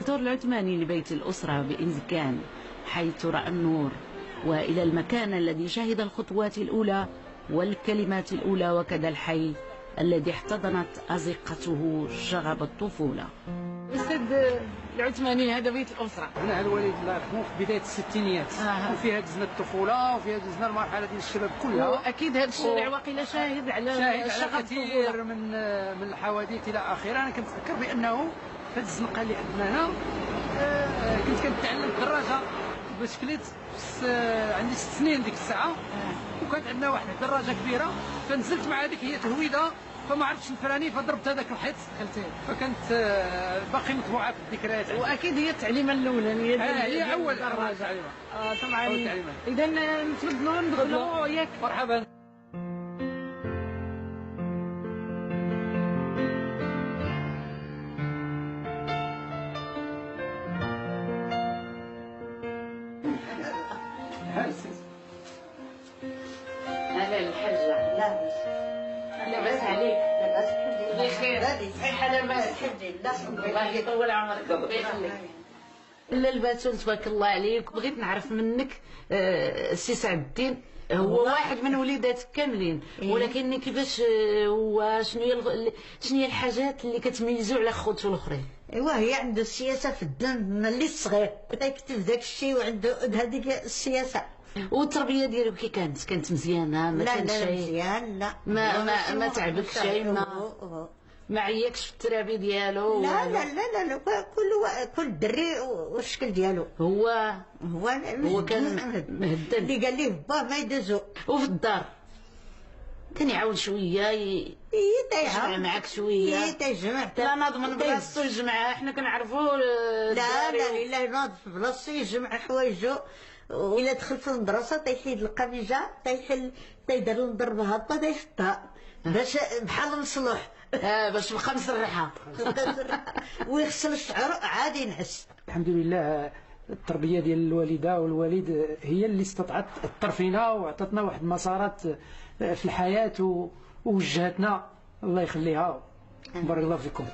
الدكتور العثماني لبيت الأسرة بإنزكان حيث رأى النور، وإلى المكان الذي شهد الخطوات الأولى والكلمات الأولى، وكذا الحي الذي احتضنت أزقته شغب الطفولة. أستاذ العثماني، هذا بيت الأسرة. هنا الوالد الله يرحمه في بداية الستينيات، وفيها دزنا الطفولة وفيها دزنا المرحلة ديال الشباب كلها. وأكيد هذا الشارع واقيلا شاهد على كثير من الحوادث إلى آخره. أنا كنتذكر بأنه في هذه الزنقة اللي عندنا هنا كنت كنتعلم الدراجة بسكليت، عندي 6 سنين ديك الساعة، وكانت عندنا واحد الدراجة كبيرة، فنزلت مع هذيك هي تهويدة، فما عرفتش نفراني فضربت هذاك الحيط، فكانت باقي مطبوعه في الذكريات. واكيد هي التعليمه الاولانيه هي اول تعليمه. طبعا. اذا نتفضلوا ندخلوا ياك. مرحبا. هلا الحجه. لاباس عليك؟ لاباس الحمد لله. بخير. صحيحه لاباس الحمد لله. الله يطول عمرك ربي يخليك. لا الباتون تبارك الله عليك. بغيت نعرف منك السي سعد الدين هو واحد من وليداتك كاملين، ولكن كيفاش وشنو هي الحاجات اللي كتميزوا على خوتو الاخرين؟ ايوا هي عنده السياسه في الدم من اللي صغير، بدا يكتب داك الشيء وعنده هذيك السياسه. والتربيه ديالو كي كانت مزيانه؟ ما كانش لا مزيان. لا ما تعبك شي؟ ما عياكش في الترابي ديالو؟ لا لا لا لا، كل دري والشكل ديالو. هو كان مهدد اللي قال ليه باه ما يدزو. وفي الدار كان يعاون شويه يجمع معاك شويه؟ تيجمع. لا نضمن بلاصتو يجمعها، حنا كنعرفوا. لا لا ناض في بلاصتو يجمع حوايجو، وإلا دخل في المدرسة تيحيد القميجة، تيدير النضر بهابطة تيحطها باش بحال المصلوح. باش بقى مسرحة ويغسل الشعر عادي ينعس. الحمد لله التربية ديال الوالدة والوالد هي اللي استطاعت تطرفينا وعطتنا واحد المسارات في الحياة ووجهتنا، الله يخليها. بارك الله فيكم.